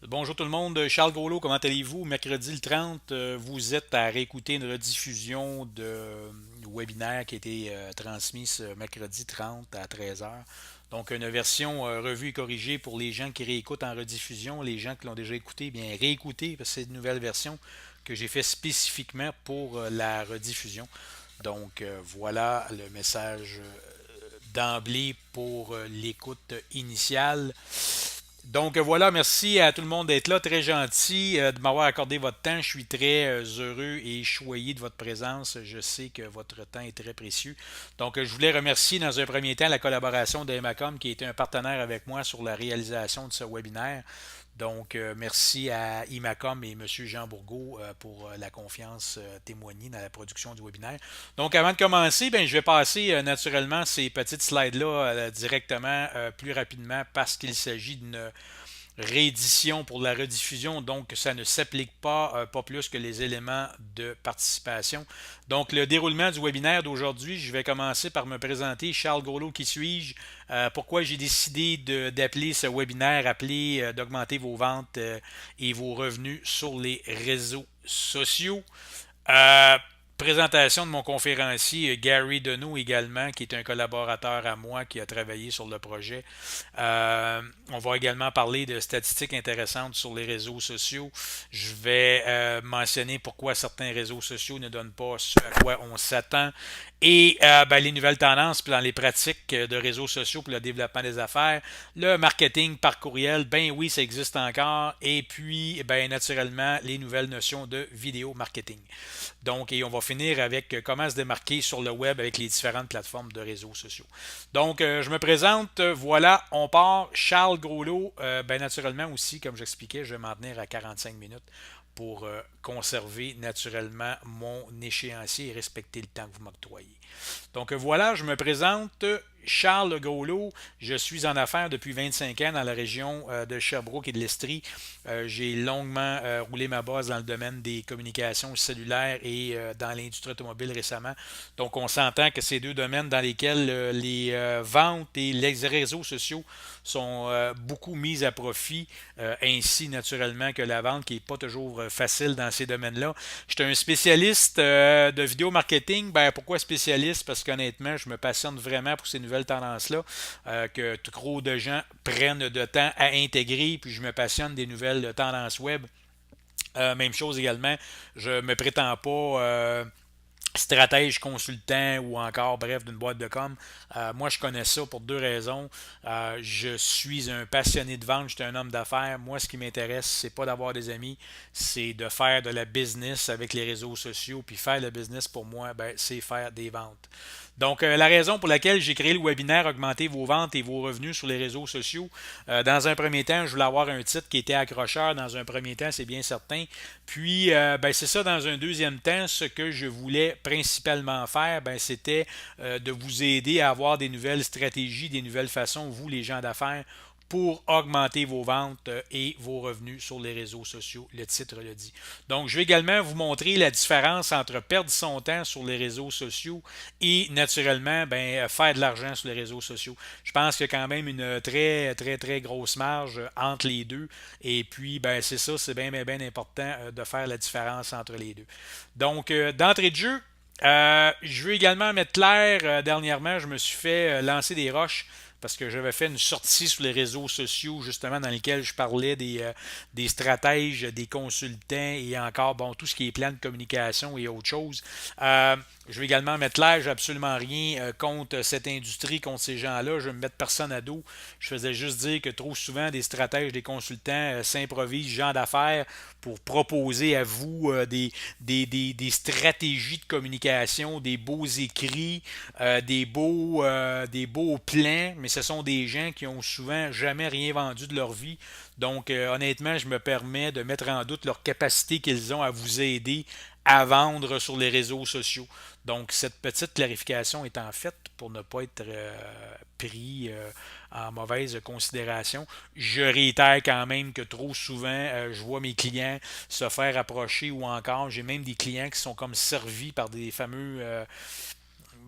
Bonjour tout le monde, Charles Golo, comment allez-vous? Mercredi le 30, vous êtes à réécouter une rediffusion de webinaire qui a été transmis ce mercredi 30 à 13 heures. Donc une version revue et corrigée pour les gens qui réécoutent en rediffusion, les gens qui l'ont déjà écouté, bien réécoutez parce que c'est une nouvelle version que j'ai fait spécifiquement pour la rediffusion. Donc voilà le message d'emblée pour l'écoute initiale. Donc voilà, merci à tout le monde d'être là, très gentil de m'avoir accordé votre temps. Je suis très heureux et choyé de votre présence. Je sais que votre temps est très précieux. Donc je voulais remercier dans un premier temps la collaboration d'Emacom qui a été un partenaire avec moi sur la réalisation de ce webinaire. Donc, merci à Imacom et M. Jean Bourgault pour la confiance témoignée dans la production du webinaire. Donc, avant de commencer, ben, je vais passer naturellement ces petites slides-là directement plus rapidement parce qu'il s'agit d'une réédition pour la rediffusion, donc ça ne s'applique pas plus que les éléments de participation. Donc le déroulement du webinaire d'aujourd'hui, je vais commencer par me présenter. Charles Groslo, qui suis-je? Pourquoi j'ai décidé d'appeler ce webinaire, d'augmenter vos ventes et vos revenus sur les réseaux sociaux. Euh, Présentation de mon conférencier Gary Deneau également, qui est un collaborateur à moi qui a travaillé sur le projet. On va également parler de statistiques intéressantes sur les réseaux sociaux. Je vais mentionner pourquoi certains réseaux sociaux ne donnent pas ce à quoi on s'attend et ben, les nouvelles tendances dans les pratiques de réseaux sociaux pour le développement des affaires. Le marketing par courriel, ben oui, ça existe encore. Et puis, ben naturellement, les nouvelles notions de vidéo marketing. Donc, et on va finir avec comment se démarquer sur le web avec les différentes plateformes de réseaux sociaux. Donc, je me présente, voilà, on part. Charles Groslot, ben naturellement aussi, comme j'expliquais, je vais m'en tenir à 45 minutes pour conserver naturellement mon échéancier et respecter le temps que vous m'octroyez. Donc voilà, je me présente. Charles Groslot, je suis en affaires depuis 25 ans dans la région de Sherbrooke et de l'Estrie. J'ai longuement roulé ma base dans le domaine des communications cellulaires et dans l'industrie automobile récemment. Donc on s'entend que ces deux domaines dans lesquels les ventes et les réseaux sociaux sont beaucoup mis à profit, ainsi naturellement que la vente qui n'est pas toujours facile dans ces domaines-là. J'étais un spécialiste de vidéo marketing. Ben, pourquoi spécialiste? Parce qu'honnêtement, je me passionne vraiment pour ces nouvelles tendances-là, que trop de gens prennent de temps à intégrer, puis je me passionne des nouvelles tendances web. Même chose également, je me prétends pas stratège consultant ou encore, bref, d'une boîte de com. Moi, je connais ça pour deux raisons. Je suis un passionné de vente, je suis un homme d'affaires. Moi, ce qui m'intéresse, c'est pas d'avoir des amis, c'est de faire de la business avec les réseaux sociaux. Puis faire le business pour moi, ben, c'est faire des ventes. Donc, la raison pour laquelle j'ai créé le webinaire Augmenter vos ventes et vos revenus sur les réseaux sociaux, dans un premier temps, je voulais avoir un titre qui était accrocheur. Dans un premier temps, c'est bien certain. Puis, ben, c'est ça, dans un deuxième temps, ce que je voulais principalement faire, ben, c'était de vous aider à avoir des nouvelles stratégies, des nouvelles façons, vous, les gens d'affaires, pour augmenter vos ventes et vos revenus sur les réseaux sociaux. Le titre le dit. Donc, je vais également vous montrer la différence entre perdre son temps sur les réseaux sociaux et naturellement ben, faire de l'argent sur les réseaux sociaux. Je pense qu'il y a quand même une très, très, très grosse marge entre les deux. Et puis, ben, c'est ça, c'est bien, bien, bien important de faire la différence entre les deux. Donc, d'entrée de jeu, je veux également mettre clair, dernièrement, je me suis fait lancer des roches parce que j'avais fait une sortie sur les réseaux sociaux justement dans lesquels je parlais des stratèges, des consultants et encore bon tout ce qui est plan de communication et autres choses. Je veux également mettre clair, j'ai absolument rien contre cette industrie, contre ces gens-là. Je veux me mettre personne à dos. Je faisais juste dire que trop souvent des stratèges, des consultants s'improvisent gens d'affaires pour proposer à vous des stratégies de communication, des beaux écrits, des beaux plans, mais ce sont des gens qui ont souvent jamais rien vendu de leur vie. Donc, honnêtement, je me permets de mettre en doute leur capacité qu'ils ont à vous aider à vendre sur les réseaux sociaux. Donc, cette petite clarification est en faite pour ne pas être pris en mauvaise considération. Je réitère quand même que trop souvent, je vois mes clients se faire approcher ou encore, j'ai même des clients qui sont comme servis par des fameux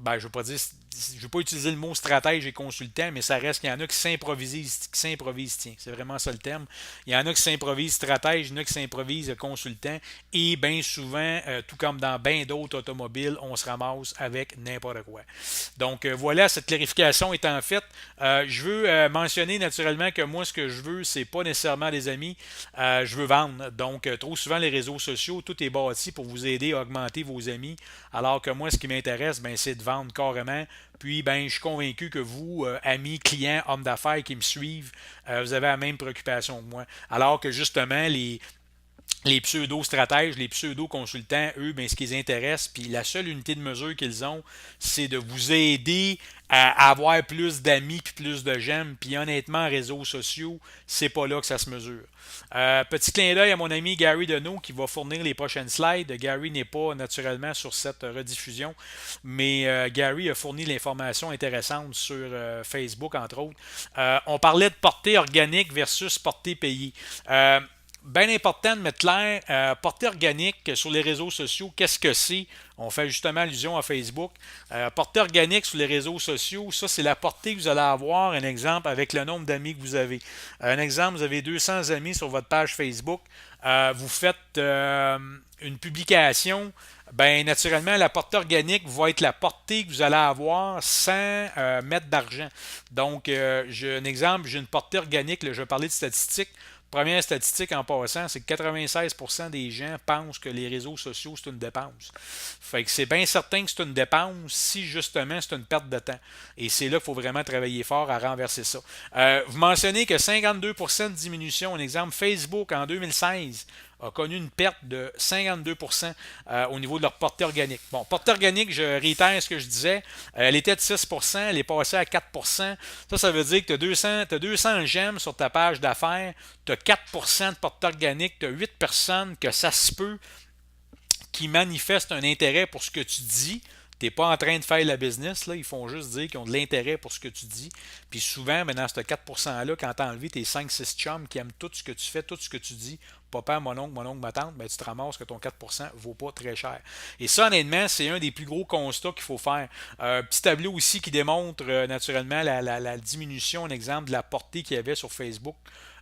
ben, je ne veux pas dire je ne veux pas utiliser le mot stratège et consultant, mais ça reste qu'il y en a qui s'improvisent, tiens, c'est vraiment ça le terme. Il y en a qui s'improvisent stratège, il y en a qui s'improvisent consultant, et bien souvent, tout comme dans bien d'autres automobiles, on se ramasse avec n'importe quoi. Donc voilà, cette clarification étant faite, je veux mentionner naturellement que moi, ce que je veux, c'est pas nécessairement des amis, je veux vendre. Donc, trop souvent, les réseaux sociaux, tout est bâti pour vous aider à augmenter vos amis, alors que moi, ce qui m'intéresse, ben, c'est de vendre carrément. Puis, ben, je suis convaincu que vous, amis, clients, hommes d'affaires qui me suivent, vous avez la même préoccupation que moi. Alors que justement, les pseudo-stratèges, les pseudo-consultants, eux, ben, ce qui les intéresse, puis la seule unité de mesure qu'ils ont, c'est de vous aider à avoir plus d'amis puis plus de j'aime. Puis honnêtement, réseaux sociaux, c'est pas là que ça se mesure. Petit clin d'œil à mon ami Gary Deneau qui va fournir les prochaines slides. Gary n'est pas naturellement sur cette rediffusion, mais Gary a fourni l'information intéressante sur Facebook, entre autres. On parlait de portée organique versus portée payée. Bien important de mettre clair, portée organique sur les réseaux sociaux, qu'est-ce que c'est? On fait justement allusion à Facebook. Portée organique sur les réseaux sociaux, ça c'est la portée que vous allez avoir, un exemple, avec le nombre d'amis que vous avez. Un exemple, vous avez 200 amis sur votre page Facebook, vous faites une publication, ben naturellement, la portée organique va être la portée que vous allez avoir sans mettre d'argent. Donc, j'ai un exemple, j'ai une portée organique, là, je vais parler de statistiques. Première statistique en passant, c'est que 96% des gens pensent que les réseaux sociaux, c'est une dépense. Fait que c'est bien certain que c'est une dépense si justement c'est une perte de temps. Et c'est là qu'il faut vraiment travailler fort à renverser ça. Vous mentionnez que 52% de diminution, un exemple, Facebook en 2016 a connu une perte de 52% au niveau de leur portée organique. Bon, portée organique, je réitère ce que je disais, elle était de 6%, elle est passée à 4%. Ça veut dire que tu as 200 j'aime sur ta page d'affaires, tu as 4% de portée organique, tu as 8 personnes que ça se peut qui manifestent un intérêt pour ce que tu dis. Tu n'es pas en train de faire la business, là. Ils font juste dire qu'ils ont de l'intérêt pour ce que tu dis. Puis souvent, ben, dans ce 4%-là, quand tu as enlevé tes 5-6 chums qui aiment tout ce que tu fais, tout ce que tu dis, papa, mon oncle, ma tante, ben, tu te ramasses que ton 4% ne vaut pas très cher. Et ça, honnêtement, c'est un des plus gros constats qu'il faut faire. Un petit tableau aussi qui démontre naturellement la diminution, un exemple de la portée qu'il y avait sur Facebook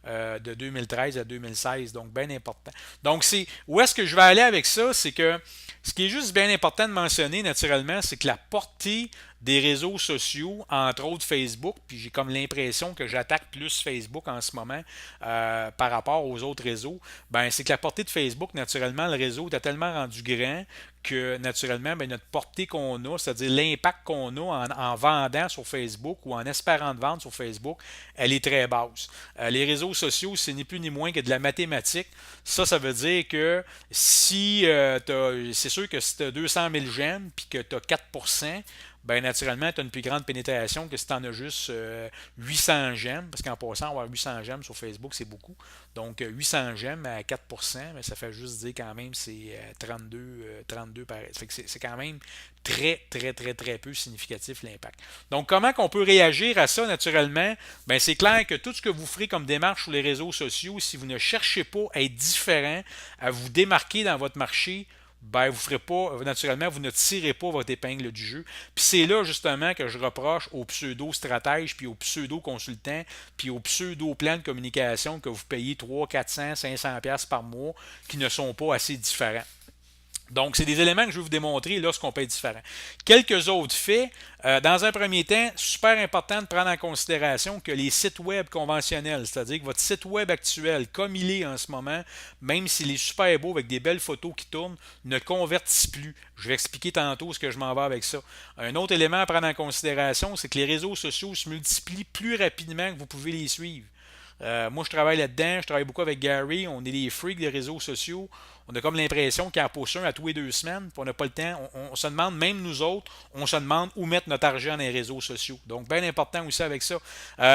de 2013 à 2016, donc bien important. Donc, où est-ce que je vais aller avec ça? C'est que ce qui est juste bien important de mentionner naturellement, c'est que la portée des réseaux sociaux, entre autres Facebook, puis j'ai comme l'impression que j'attaque plus Facebook en ce moment par rapport aux autres réseaux, ben c'est que la portée de Facebook, naturellement, le réseau est tellement rendu grand que naturellement, ben, notre portée qu'on a, c'est-à-dire l'impact qu'on a en vendant sur Facebook ou en espérant de vendre sur Facebook, elle est très basse. Les réseaux sociaux, c'est ni plus ni moins que de la mathématique. Ça veut dire que si c'est sûr que si tu as 200 000 j'aime puis que tu as 4%, ben naturellement, tu as une plus grande pénétration que si tu en as juste 800 j'aime, parce qu'en passant, avoir 800 j'aime sur Facebook, c'est beaucoup. Donc, 800 j'aime à 4%, mais ça fait juste dire quand même c'est 32 pareil. Ça fait que c'est quand même très, très, très, très peu significatif l'impact. Donc, comment qu'on peut réagir à ça naturellement? Ben, c'est clair que tout ce que vous ferez comme démarche sur les réseaux sociaux, si vous ne cherchez pas à être différent, à vous démarquer dans votre marché, ben, vous ferez pas, naturellement, vous ne tirez pas votre épingle du jeu. Puis c'est là, justement, que je reproche aux pseudo-stratèges, puis aux pseudo-consultants, puis aux pseudo-plans de communication que vous payez 300, 400, 500$ par mois, qui ne sont pas assez différents. Donc, c'est des éléments que je vais vous démontrer lorsqu'on peut être différent. Quelques autres faits. Dans un premier temps, super important de prendre en considération que les sites web conventionnels, c'est-à-dire que votre site web actuel, comme il est en ce moment, même s'il est super beau avec des belles photos qui tournent, ne convertissent plus. Je vais expliquer tantôt ce que je m'en vais avec ça. Un autre élément à prendre en considération, c'est que les réseaux sociaux se multiplient plus rapidement que vous pouvez les suivre. Moi, je travaille là-dedans, je travaille beaucoup avec Gary, on est des freaks des réseaux sociaux. On a comme l'impression qu'il en pousse un à tous les 2 semaines, puis on n'a pas le temps. On se demande, même nous autres, on se demande où mettre notre argent dans les réseaux sociaux. Donc, bien important aussi avec ça.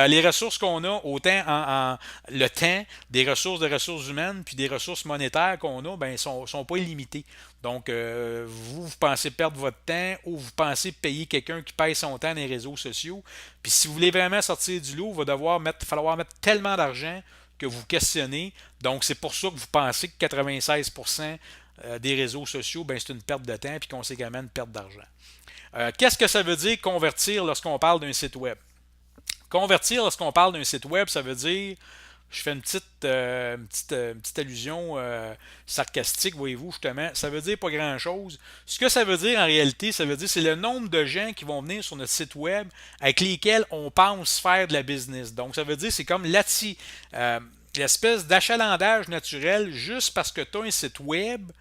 Les ressources qu'on a, autant le temps, des ressources de ressources humaines, puis des ressources monétaires qu'on a, ben, sont pas illimitées. Donc, vous pensez perdre votre temps ou vous pensez payer quelqu'un qui paye son temps dans les réseaux sociaux. Puis si vous voulez vraiment sortir du lot, il va falloir mettre tellement d'argent que vous questionnez. Donc, c'est pour ça que vous pensez que 96% des réseaux sociaux, ben, c'est une perte de temps et conséquemment une perte d'argent. Qu'est-ce que ça veut dire convertir lorsqu'on parle d'un site web? Convertir lorsqu'on parle d'un site web, ça veut dire, je fais une petite allusion sarcastique, voyez-vous, justement, ça veut dire pas grand-chose. Ce que ça veut dire en réalité, ça veut dire c'est le nombre de gens qui vont venir sur notre site web avec lesquels on pense faire de la business. Donc, ça veut dire c'est comme l'espèce d'achalandage naturel juste parce que tu as un site web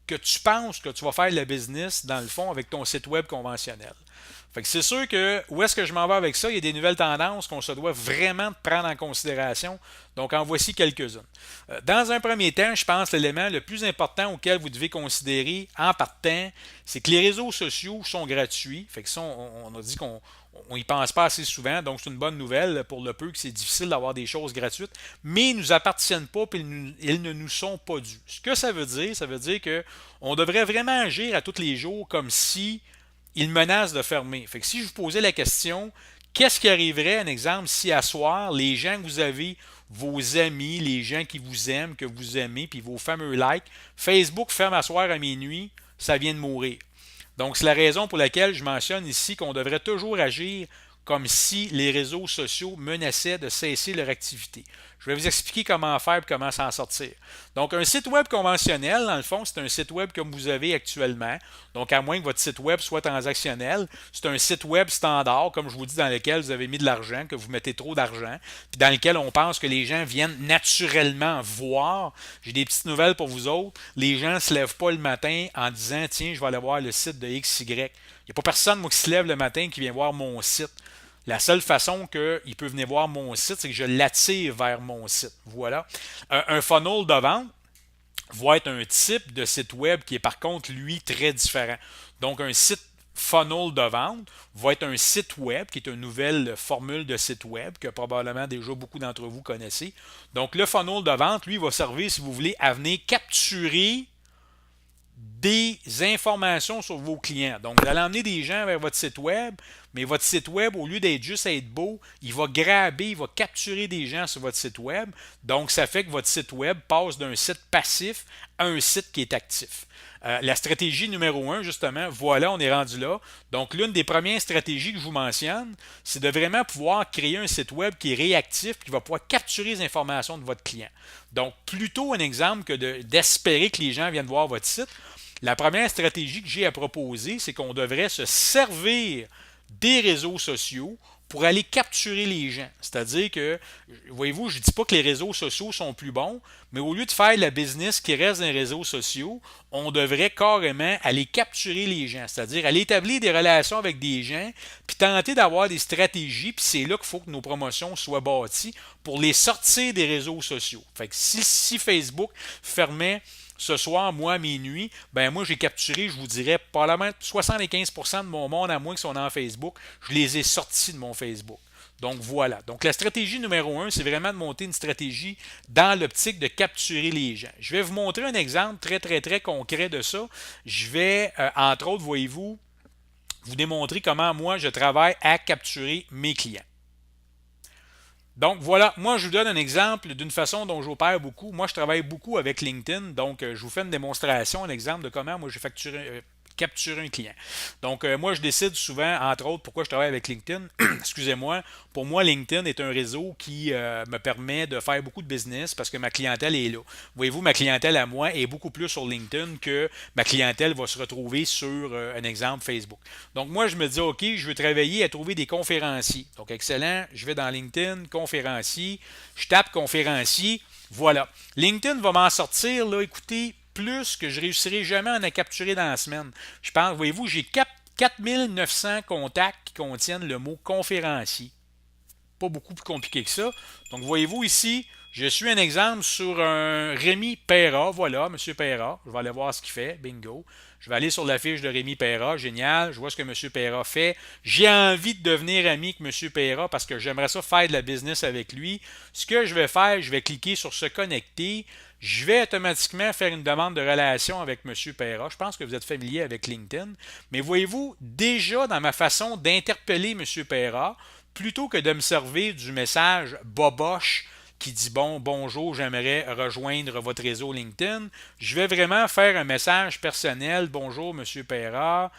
que tu penses que tu vas faire de la business, dans le fond, avec ton site web conventionnel. Fait que c'est sûr que où est-ce que je m'en vais avec ça? Il y a des nouvelles tendances qu'on se doit vraiment prendre en considération. Donc, en voici quelques-unes. Dans un premier temps, je pense que l'élément le plus important auquel vous devez considérer en partant, c'est que les réseaux sociaux sont gratuits. Fait que ça, on a dit qu'on n'y pense pas assez souvent, donc c'est une bonne nouvelle pour le peu que c'est difficile d'avoir des choses gratuites, mais ils ne nous appartiennent pas et ils ne nous sont pas dus. Ce que ça veut dire que on devrait vraiment agir à tous les jours comme si ils menacent de fermer. Fait que si je vous posais la question, qu'est-ce qui arriverait, un exemple, si à soir, les gens que vous avez, vos amis, les gens qui vous aiment, que vous aimez, puis vos fameux likes, Facebook ferme à soir à minuit, ça vient de mourir. Donc, c'est la raison pour laquelle je mentionne ici qu'on devrait toujours agir comme si les réseaux sociaux menaçaient de cesser leur activité. Je vais vous expliquer comment faire et comment s'en sortir. Donc, un site web conventionnel, dans le fond, c'est un site web comme vous avez actuellement. Donc, à moins que votre site web soit transactionnel, c'est un site web standard, comme je vous dis, dans lequel vous avez mis de l'argent, que vous mettez trop d'argent, puis dans lequel on pense que les gens viennent naturellement voir. J'ai des petites nouvelles pour vous autres. Les gens ne se lèvent pas le matin en disant, tiens, je vais aller voir le site de XY. Il n'y a pas personne, moi, qui se lève le matin qui vient voir mon site. La seule façon qu'il peut venir voir mon site, c'est que je l'attire vers mon site. Voilà. Un funnel de vente va être un type de site web qui est par contre, lui, très différent. Donc, un site funnel de vente va être un site web qui est une nouvelle formule de site web que probablement déjà beaucoup d'entre vous connaissez. Donc, le funnel de vente, lui, va servir, si vous voulez, à venir capturer des informations sur vos clients. Donc, vous allez emmener des gens vers votre site web, mais votre site web, au lieu d'être juste à être beau, il va il va capturer des gens sur votre site web. Donc, ça fait que votre site web passe d'un site passif à un site qui est actif. La stratégie numéro 1, justement, voilà, on est rendu là. Donc, l'une des premières stratégies que je vous mentionne, c'est de vraiment pouvoir créer un site web qui est réactif, qui va pouvoir capturer les informations de votre client. Donc, plutôt un exemple que d'espérer que les gens viennent voir votre site, la première stratégie que j'ai à proposer, c'est qu'on devrait se servir des réseaux sociaux pour aller capturer les gens. C'est-à-dire que, voyez-vous, je ne dis pas que les réseaux sociaux sont plus bons, mais au lieu de faire la business qui reste dans les réseaux sociaux, on devrait carrément aller capturer les gens. C'est-à-dire aller établir des relations avec des gens, puis tenter d'avoir des stratégies, puis c'est là qu'il faut que nos promotions soient bâties pour les sortir des réseaux sociaux. Fait que si Facebook fermait ce soir, moi, à minuit, ben moi, j'ai capturé, je vous dirais, probablement 75% de mon monde à moi qui sont dans Facebook, je les ai sortis de mon Facebook. Donc voilà. Donc la stratégie numéro 1, c'est vraiment de monter une stratégie dans l'optique de capturer les gens. Je vais vous montrer un exemple très, très, très concret de ça. Je vais, entre autres, voyez-vous, vous démontrer comment moi, je travaille à capturer mes clients. Donc voilà, moi je vous donne un exemple d'une façon dont j'opère beaucoup. Moi je travaille beaucoup avec LinkedIn, donc je vous fais une démonstration, un exemple de comment moi j'ai capturer un client. Donc moi je décide souvent, entre autres, pourquoi je travaille avec LinkedIn. Excusez-moi, pour moi LinkedIn est un réseau qui me permet de faire beaucoup de business parce que ma clientèle est là. Voyez-vous, ma clientèle à moi est beaucoup plus sur LinkedIn que ma clientèle va se retrouver sur un exemple Facebook. Donc moi je me dis, ok, je veux travailler à trouver des conférenciers. Donc excellent, je vais dans LinkedIn, conférencier, je tape conférencier, voilà. LinkedIn va m'en sortir, là, écoutez, plus que je réussirai jamais à en capturer dans la semaine. Je pense, voyez-vous, j'ai 4900 contacts qui contiennent le mot conférencier. Pas beaucoup plus compliqué que ça. Donc, voyez-vous ici, je suis un exemple sur un Rémi Perra. Voilà, M. Perra. Je vais aller voir ce qu'il fait. Bingo. Je vais aller sur la fiche de Rémi Perra. Génial. Je vois ce que M. Perra fait. J'ai envie de devenir ami avec M. Perra parce que j'aimerais ça faire de la business avec lui. Ce que je vais faire, je vais cliquer sur se connecter. Je vais automatiquement faire une demande de relation avec M. Perra. Je pense que vous êtes familier avec LinkedIn. Mais voyez-vous, déjà dans ma façon d'interpeller M. Perra, plutôt que de me servir du message boboche qui dit bonjour, j'aimerais rejoindre votre réseau LinkedIn, je vais vraiment faire un message personnel. Bonjour, M. Perra.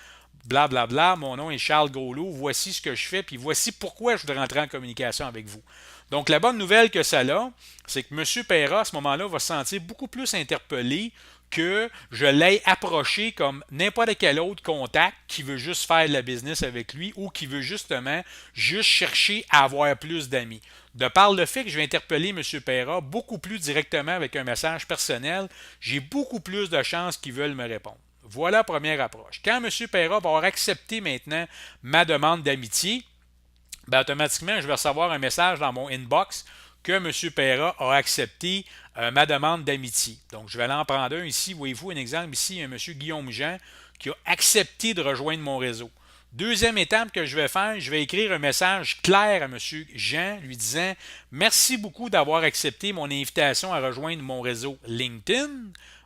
blablabla, bla, bla, mon nom est Charles Gaulot, voici ce que je fais, puis voici pourquoi je voudrais rentrer en communication avec vous. Donc, la bonne nouvelle que ça a, c'est que M. Perra, à ce moment-là, va se sentir beaucoup plus interpellé que je l'ai approché comme n'importe quel autre contact qui veut juste faire de la business avec lui ou qui veut justement juste chercher à avoir plus d'amis. De par le fait que je vais interpeller M. Perra beaucoup plus directement avec un message personnel, j'ai beaucoup plus de chances qu'ils veulent me répondre. Voilà la première approche. Quand M. Perra va avoir accepté maintenant ma demande d'amitié, ben automatiquement, je vais recevoir un message dans mon inbox que M. Perra a accepté ma demande d'amitié. Donc, je vais aller en prendre un ici. Voyez-vous un exemple ici, un M. Guillaume Jean qui a accepté de rejoindre mon réseau. Deuxième étape que je vais faire, je vais écrire un message clair à M. Jean lui disant merci beaucoup d'avoir accepté mon invitation à rejoindre mon réseau LinkedIn.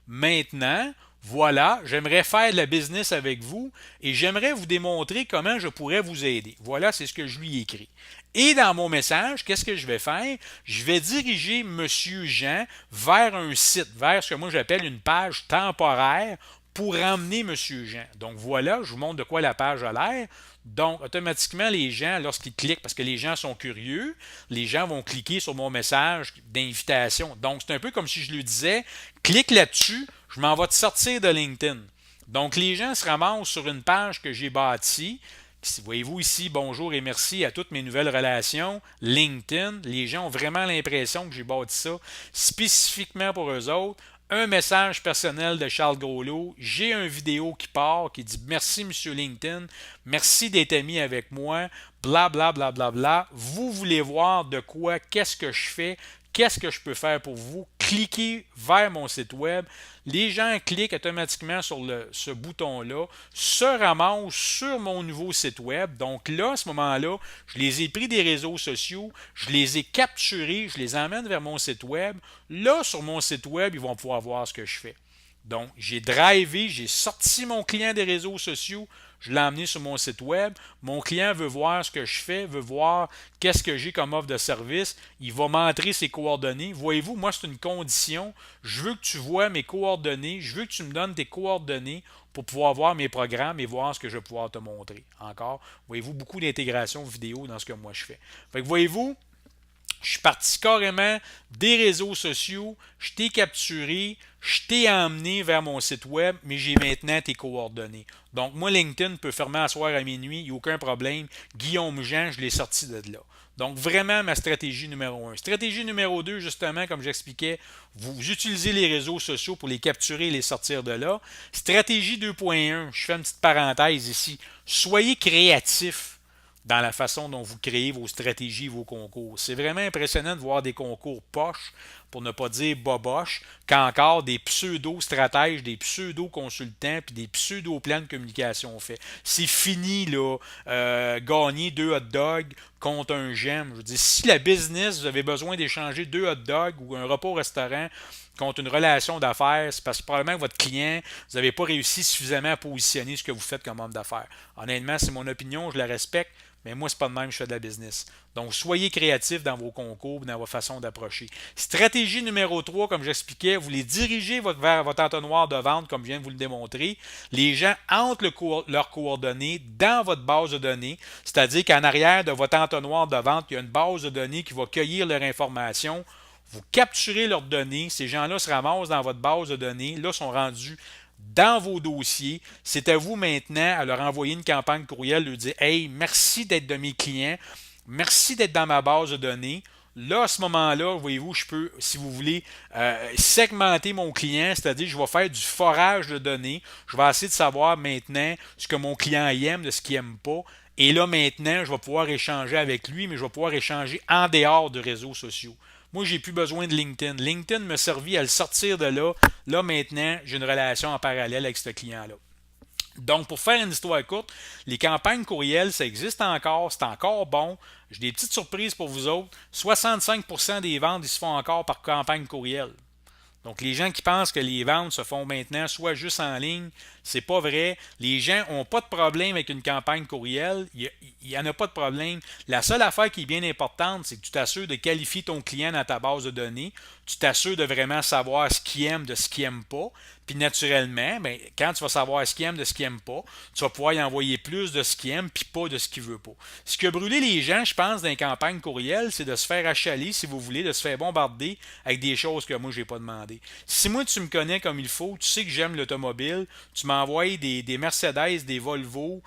Maintenant, voilà, j'aimerais faire de la business avec vous et j'aimerais vous démontrer comment je pourrais vous aider. Voilà, c'est ce que je lui ai écrit. Et dans mon message, qu'est-ce que je vais faire? Je vais diriger M. Jean vers un site, vers ce que moi j'appelle une page temporaire pour emmener M. Jean. Donc voilà, je vous montre de quoi la page a l'air. Donc, automatiquement, les gens, lorsqu'ils cliquent, parce que les gens sont curieux, les gens vont cliquer sur mon message d'invitation. Donc, c'est un peu comme si je lui disais, clique là-dessus, je m'en vais te sortir de LinkedIn. Donc, les gens se ramassent sur une page que j'ai bâtie. Voyez-vous ici, bonjour et merci à toutes mes nouvelles relations. LinkedIn, les gens ont vraiment l'impression que j'ai bâti ça spécifiquement pour eux autres. Un message personnel de Charles Gaulot. J'ai une vidéo qui part qui dit merci Monsieur LinkedIn, merci d'être ami avec moi, bla bla bla bla bla. Vous voulez voir de quoi, qu'est-ce que je fais, qu'est-ce que je peux faire pour vous? Cliquez vers mon site web. Les gens cliquent automatiquement sur ce bouton-là, se ramassent sur mon nouveau site web. Donc là, à ce moment-là, je les ai pris des réseaux sociaux, je les ai capturés, je les emmène vers mon site web. Là, sur mon site web, ils vont pouvoir voir ce que je fais. Donc, j'ai drivé, j'ai sorti mon client des réseaux sociaux, je l'ai emmené sur mon site web. Mon client veut voir ce que je fais, veut voir qu'est-ce que j'ai comme offre de service. Il va m'entrer ses coordonnées. Voyez-vous, moi, c'est une condition. Je veux que tu vois mes coordonnées. Je veux que tu me donnes tes coordonnées pour pouvoir voir mes programmes et voir ce que je vais pouvoir te montrer. Encore, voyez-vous, beaucoup d'intégration vidéo dans ce que moi je fais. Fait que voyez-vous, je suis parti carrément des réseaux sociaux, je t'ai capturé, je t'ai emmené vers mon site web, mais j'ai maintenant tes coordonnées. Donc, moi, LinkedIn peut fermer à soir à minuit, il n'y a aucun problème. Guillaume Jean, je l'ai sorti de là. Donc, vraiment, ma stratégie numéro 1. Stratégie numéro 2, justement, comme j'expliquais, vous utilisez les réseaux sociaux pour les capturer et les sortir de là. Stratégie 2.1, je fais une petite parenthèse ici. Soyez créatifs dans la façon dont vous créez vos stratégies, vos concours. C'est vraiment impressionnant de voir des concours poches, pour ne pas dire boboches, qu'encore des pseudo-stratèges, des pseudo-consultants, puis des pseudo-plans de communication faits. C'est fini, là, gagner 2 hot dogs contre un gemme. Je veux dire, si la business, vous avez besoin d'échanger 2 hot dogs ou un repas au restaurant contre une relation d'affaires, c'est parce que probablement que votre client, vous n'avez pas réussi suffisamment à positionner ce que vous faites comme homme d'affaires. Honnêtement, c'est mon opinion, je la respecte, mais moi, c'est pas de même, je fais de la business. Donc, soyez créatifs dans vos concours, dans votre façon d'approcher. Stratégie numéro 3, comme j'expliquais, vous les dirigez vers votre entonnoir de vente, comme je viens de vous le démontrer. Les gens entrent leurs coordonnées dans votre base de données, c'est-à-dire qu'en arrière de votre entonnoir de vente, il y a une base de données qui va cueillir leur information. Vous capturez leurs données, ces gens-là se ramassent dans votre base de données, là sont rendus dans vos dossiers. C'est à vous maintenant à leur envoyer une campagne courriel, leur dire hey, merci d'être de mes clients, merci d'être dans ma base de données. Là, à ce moment-là, voyez-vous, je peux, si vous voulez, segmenter mon client, c'est-à-dire je vais faire du forage de données. Je vais essayer de savoir maintenant ce que mon client aime, de ce qu'il n'aime pas. Et là, maintenant, je vais pouvoir échanger avec lui, mais je vais pouvoir échanger en dehors de réseaux sociaux. Moi, j'ai plus besoin de LinkedIn. LinkedIn m'a servi à le sortir de là. Là, maintenant, j'ai une relation en parallèle avec ce client-là. Donc, pour faire une histoire courte, les campagnes courriels, ça existe encore, c'est encore bon. J'ai des petites surprises pour vous autres. 65% des ventes, ils se font encore par campagne courriel. Donc, les gens qui pensent que les ventes se font maintenant soit juste en ligne, c'est pas vrai. Les gens n'ont pas de problème avec une campagne courriel. Il n'y en a pas de problème. La seule affaire qui est bien importante, c'est que tu t'assures de qualifier ton client dans ta base de données. Tu t'assures de vraiment savoir ce qu'il aime de ce qu'il n'aime pas. Puis naturellement, ben, quand tu vas savoir ce qu'il aime de ce qu'il aime pas, tu vas pouvoir y envoyer plus de ce qu'il aime puis pas de ce qu'il veut pas. Ce qui a brûlé les gens, je pense, dans les campagnes courriel, c'est de se faire achaler, si vous voulez, de se faire bombarder avec des choses que moi, j'ai pas demandé. Si moi, tu me connais comme il faut, tu sais que j'aime l'automobile, tu m'envoies des Mercedes, des Volvo,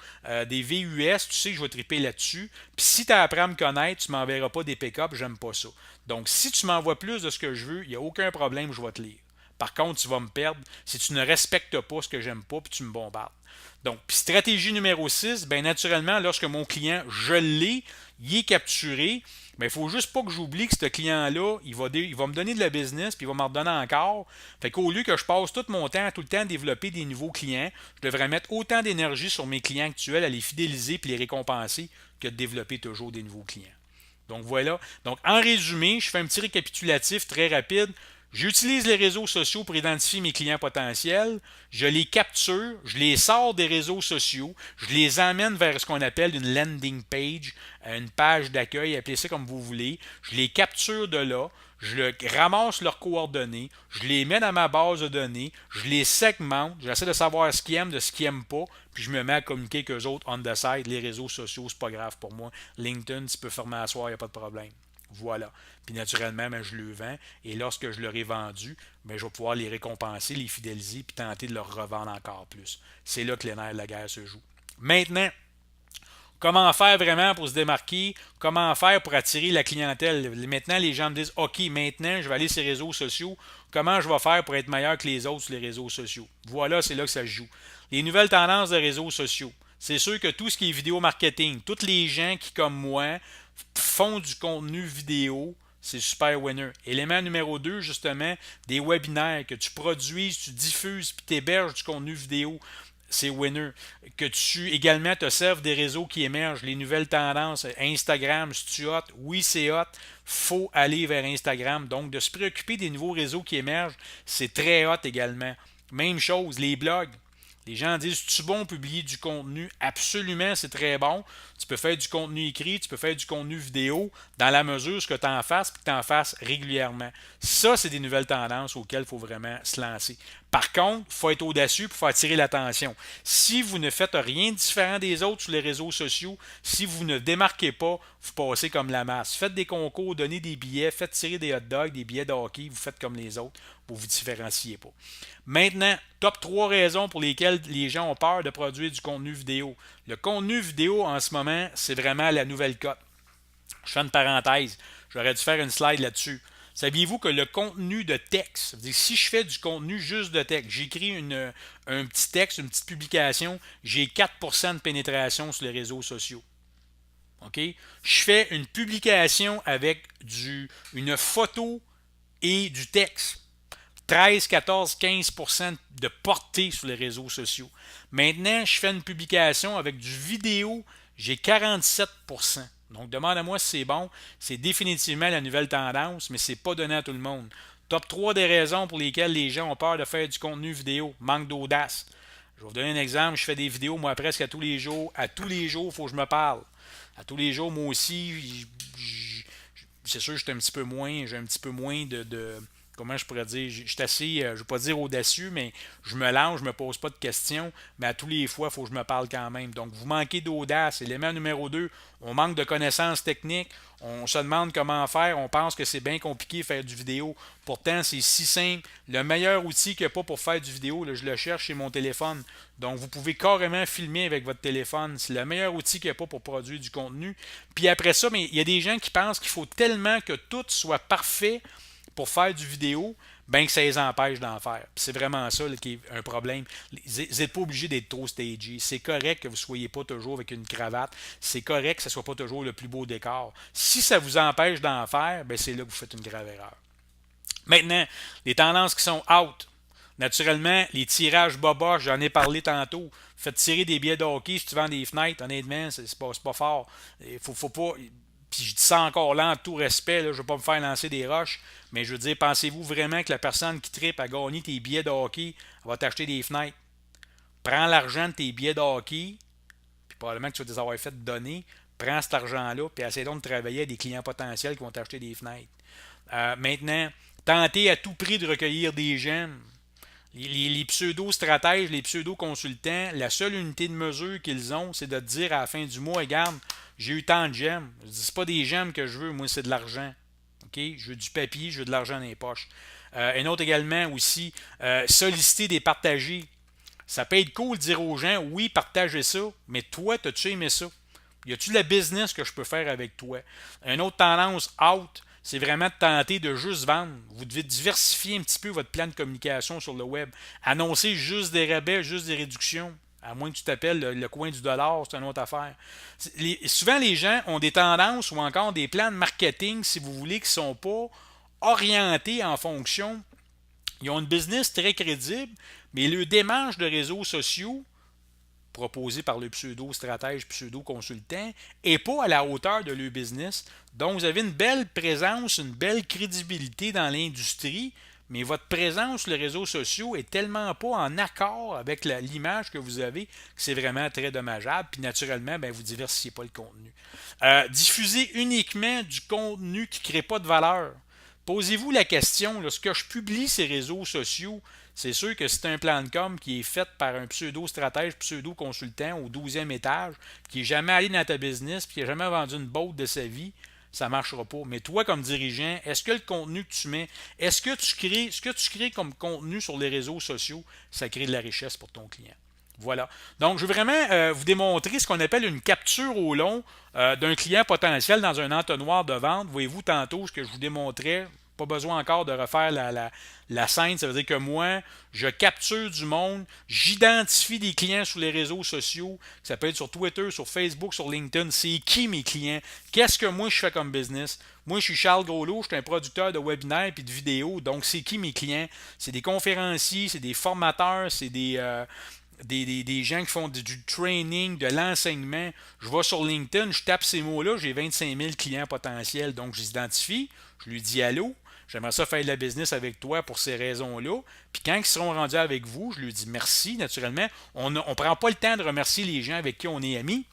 des VUS, tu sais que je vais triper là-dessus. Puis si tu apprends à me connaître, tu m'enverras pas des pick-up, j'aime pas ça. Donc, si tu m'envoies plus de ce que je veux, il n'y a aucun problème, je vais te lire. Par contre, tu vas me perdre si tu ne respectes pas ce que j'aime pas puis tu me bombardes. Donc, stratégie numéro 6, bien naturellement, lorsque mon client, je l'ai, il est capturé, mais il ne faut juste pas que j'oublie que ce client-là, il va me donner de la business, puis il va m'en redonner encore. Fait qu'au lieu que je passe tout mon temps, tout le temps à développer des nouveaux clients, je devrais mettre autant d'énergie sur mes clients actuels, à les fidéliser puis les récompenser, que de développer toujours des nouveaux clients. Donc voilà. Donc en résumé, je fais un petit récapitulatif très rapide. J'utilise les réseaux sociaux pour identifier mes clients potentiels, je les capture, je les sors des réseaux sociaux, je les emmène vers ce qu'on appelle une landing page, une page d'accueil, appelez ça comme vous voulez, je les capture de là, je ramasse leurs coordonnées, je les mets dans ma base de données, je les segmente, j'essaie de savoir ce qu'ils aiment, de ce qu'ils n'aiment pas, puis je me mets à communiquer avec eux autres on the side. Les réseaux sociaux, c'est pas grave pour moi. LinkedIn, tu peux fermer à soir, il n'y a pas de problème. Voilà. Puis naturellement, ben, je le vends. Et lorsque je leur ai vendu, ben, je vais pouvoir les récompenser, les fidéliser, puis tenter de leur revendre encore plus. C'est là que les nerfs de la guerre se jouent. Maintenant, comment faire vraiment pour se démarquer? Comment faire pour attirer la clientèle? Maintenant, les gens me disent, OK, maintenant, je vais aller sur les réseaux sociaux. Comment je vais faire pour être meilleur que les autres sur les réseaux sociaux? Voilà, c'est là que ça se joue. Les nouvelles tendances de réseaux sociaux. C'est sûr que tout ce qui est vidéo marketing, tous les gens qui, comme moi, font du contenu vidéo, c'est super winner. Élément numéro 2, justement, des webinaires que tu produises, tu diffuses, puis tu héberges du contenu vidéo, c'est winner. Que tu également te serves des réseaux qui émergent, les nouvelles tendances, Instagram, c'est hot, oui c'est hot, faut aller vers Instagram. Donc de se préoccuper des nouveaux réseaux qui émergent, c'est très hot également. Même chose, les blogs. Les gens disent, tu bon publier du contenu? Absolument, c'est très bon. Tu peux faire du contenu écrit, tu peux faire du contenu vidéo dans la mesure où tu en fasses et que tu en fasses régulièrement. Ça, c'est des nouvelles tendances auxquelles il faut vraiment se lancer. Par contre, il faut être audacieux pour faire attirer l'attention. Si vous ne faites rien de différent des autres sur les réseaux sociaux, si vous ne démarquez pas, vous passez comme la masse. Faites des concours, donnez des billets, faites tirer des hot dogs, des billets de hockey, vous faites comme les autres, vous ne vous différenciez pas. Maintenant, top 3 raisons pour lesquelles les gens ont peur de produire du contenu vidéo. Le contenu vidéo en ce moment, c'est vraiment la nouvelle cote. Je fais une parenthèse. J'aurais dû faire une slide là-dessus. Saviez-vous que le contenu de texte, ça veut dire si je fais du contenu juste de texte, j'écris un petit texte, une petite publication, j'ai 4% de pénétration sur les réseaux sociaux. OK? Je fais une publication avec une photo et du texte. 13, 14, 15% de portée sur les réseaux sociaux. Maintenant, je fais une publication avec du vidéo, j'ai 47%. Donc, demande à moi si c'est bon. C'est définitivement la nouvelle tendance, mais c'est pas donné à tout le monde. Top 3 des raisons pour lesquelles les gens ont peur de faire du contenu vidéo. Manque d'audace. Je vais vous donner un exemple. Je fais des vidéos, moi, presque à tous les jours. À tous les jours, il faut que je me parle. À tous les jours, moi aussi, c'est sûr que j'ai un petit peu moins de comment je pourrais dire, je suis assez, je ne vais pas dire audacieux, mais je me lance, je ne me pose pas de questions, mais à tous les fois, il faut que je me parle quand même. Donc, vous manquez d'audace. Élément numéro 2, on manque de connaissances techniques, on se demande comment faire, on pense que c'est bien compliqué de faire du vidéo. Pourtant, c'est si simple. Le meilleur outil qu'il n'y a pas pour faire du vidéo, là, je le cherche chez mon téléphone. Donc, vous pouvez carrément filmer avec votre téléphone. C'est le meilleur outil qu'il n'y a pas pour produire du contenu. Puis après ça, mais il y a des gens qui pensent qu'il faut tellement que tout soit parfait pour faire du vidéo, ben que ça les empêche d'en faire. C'est vraiment ça là, qui est un problème. Vous n'êtes pas obligé d'être trop stagé. C'est correct que vous ne soyez pas toujours avec une cravate. C'est correct que ce ne soit pas toujours le plus beau décor. Si ça vous empêche d'en faire, ben c'est là que vous faites une grave erreur. Maintenant, les tendances qui sont out. Naturellement, les tirages boboches, j'en ai parlé tantôt. Faites tirer des billets de hockey si tu vends des fenêtres, honnêtement, c'est pas fort. Il faut pas. Puis je dis ça encore là en tout respect, là, je ne veux pas me faire lancer des roches, mais je veux dire, pensez-vous vraiment que la personne qui tripe à gagner tes billets de hockey va t'acheter des fenêtres? Prends l'argent de tes billets de hockey, puis probablement que tu vas les avoir fait donner, prends cet argent-là, puis essaie donc de travailler avec des clients potentiels qui vont t'acheter des fenêtres. Maintenant, tenter à tout prix de recueillir des gemmes. Les pseudo-stratèges, les pseudo-consultants, la seule unité de mesure qu'ils ont, c'est de te dire à la fin du mois, regarde, j'ai eu tant de gemmes. Je dis, c'est pas des gemmes que je veux, moi, c'est de l'argent. OK? Je veux du papier, je veux de l'argent dans les poches. Un autre également aussi, solliciter des partagés. Ça peut être cool de dire aux gens, oui, partagez ça, mais toi, t'as-tu aimé ça? Y a-tu de la business que je peux faire avec toi? Une autre tendance out, c'est vraiment de tenter de juste vendre. Vous devez diversifier un petit peu votre plan de communication sur le web. Annoncer juste des rabais, juste des réductions. À moins que tu t'appelles le coin du dollar, c'est une autre affaire. Souvent, les gens ont des tendances ou encore des plans de marketing, si vous voulez, qui ne sont pas orientés en fonction. Ils ont une business très crédible, mais le démarche de réseaux sociaux proposé par le pseudo-stratège, pseudo-consultant, et pas à la hauteur de leur business. Donc, vous avez une belle présence, une belle crédibilité dans l'industrie, mais votre présence sur les réseaux sociaux est tellement pas en accord avec l'image que vous avez que c'est vraiment très dommageable. Puis naturellement, ben, vous ne diversifiez pas le contenu. Diffusez uniquement du contenu qui ne crée pas de valeur. Posez-vous la question, lorsque je publie ces réseaux sociaux, c'est sûr que c'est un plan de com qui est fait par un pseudo-stratège, pseudo-consultant au 12e étage, qui n'est jamais allé dans ta business, puis qui n'a jamais vendu une boîte de sa vie, ça ne marchera pas. Mais toi, comme dirigeant, est-ce que le contenu que tu mets, est-ce que tu crées comme contenu sur les réseaux sociaux, ça crée de la richesse pour ton client? Voilà. Donc, je veux vraiment vous démontrer ce qu'on appelle une capture au long d'un client potentiel dans un entonnoir de vente. Voyez-vous tantôt ce que je vous démontrais. Pas besoin encore de refaire la scène. Ça veut dire que moi, je capture du monde, j'identifie des clients sur les réseaux sociaux. Ça peut être sur Twitter, sur Facebook, sur LinkedIn. C'est qui mes clients? Qu'est-ce que moi je fais comme business? Moi, je suis Charles Groslot, je suis un producteur de webinaires et de vidéos. Donc, c'est qui mes clients? C'est des conférenciers, c'est des formateurs, c'est des gens qui font du training, de l'enseignement. Je vais sur LinkedIn, je tape ces mots-là, j'ai 25 000 clients potentiels. Donc, je les identifie, je lui dis allô, j'aimerais ça faire de la business avec toi pour ces raisons-là. Puis quand ils seront rendus avec vous, je lui dis merci, naturellement. On ne prend pas le temps de remercier les gens avec qui on est amis.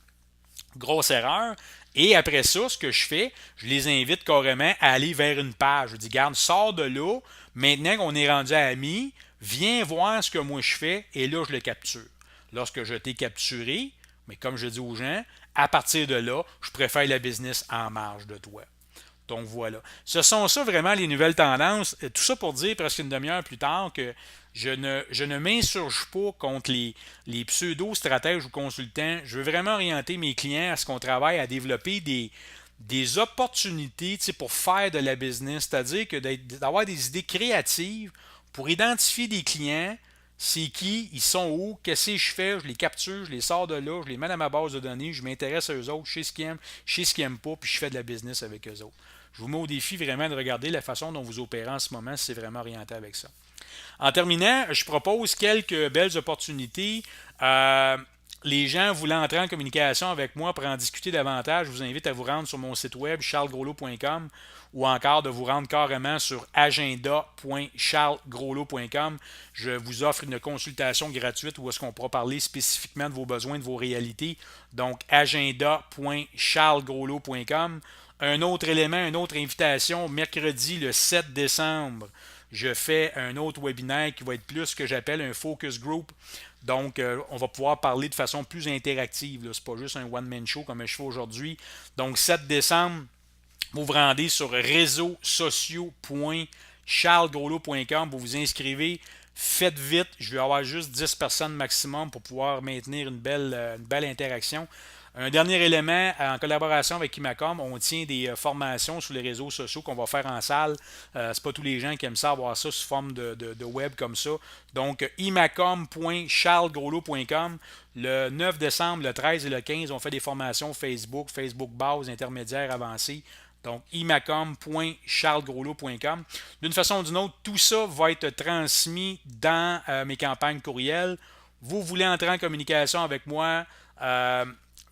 Grosse erreur. Et après ça, ce que je fais, je les invite carrément à aller vers une page. Je dis, garde, sors de là. Maintenant qu'on est rendu amis, viens voir ce que moi je fais et là, je le capture. Lorsque je t'ai capturé, mais comme je dis aux gens, à partir de là, je préfère la business en marge de toi. Donc voilà. Ce sont ça vraiment les nouvelles tendances. Tout ça pour dire presque une demi-heure plus tard que je ne m'insurge pas contre les pseudo-stratèges ou consultants. Je veux vraiment orienter mes clients à ce qu'on travaille à développer des opportunités pour faire de la business, c'est-à-dire que d'avoir des idées créatives pour identifier des clients, c'est qui, ils sont où, qu'est-ce que je fais, je les capture, je les sors de là, je les mets dans ma base de données, je m'intéresse à eux autres, je sais ce qu'ils aiment, je sais ce qu'ils n'aiment pas, puis je fais de la business avec eux autres. Je vous mets au défi vraiment de regarder la façon dont vous opérez en ce moment, si c'est vraiment orienté avec ça. En terminant, je propose quelques belles opportunités. Les gens voulant entrer en communication avec moi pour en discuter davantage, je vous invite à vous rendre sur mon site web charlesgroslo.com ou encore de vous rendre carrément sur agenda.charlesgroslo.com. Je vous offre une consultation gratuite où est-ce qu'on pourra parler spécifiquement de vos besoins, de vos réalités. Donc agenda.charlesgroslo.com. Un autre élément, une autre invitation, mercredi le 7 décembre, je fais un autre webinaire qui va être plus ce que j'appelle un focus group. Donc, on va pouvoir parler de façon plus interactive. Ce n'est pas juste un one-man show comme je fais aujourd'hui. Donc, 7 décembre, vous vous rendez sur réseauxsociaux.charlesgroslo.com, vous vous inscrivez. Faites vite, je vais avoir juste 10 personnes maximum pour pouvoir maintenir une belle interaction. Un dernier élément, en collaboration avec Imacom, on tient des formations sur les réseaux sociaux qu'on va faire en salle. C'est pas tous les gens qui aiment ça avoir ça sous forme de web comme ça. Donc, imacom.charlesgroslo.com. Le 9 décembre, le 13 et le 15, on fait des formations Facebook, Facebook base, intermédiaire, avancé. Donc, imacom.charlesgroslo.com. D'une façon ou d'une autre, tout ça va être transmis dans mes campagnes courriels. Vous voulez entrer en communication avec moi,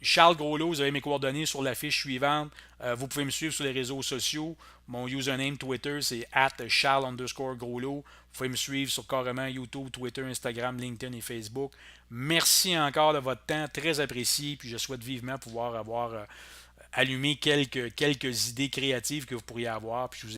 Charles Groslot, vous avez mes coordonnées sur la fiche suivante. Vous pouvez me suivre sur les réseaux sociaux. Mon username Twitter, c'est @charles_Groslot. Vous pouvez me suivre sur carrément YouTube, Twitter, Instagram, LinkedIn et Facebook. Merci encore de votre temps, très apprécié. Puis je souhaite vivement pouvoir avoir allumé quelques idées créatives que vous pourriez avoir. Puis je vous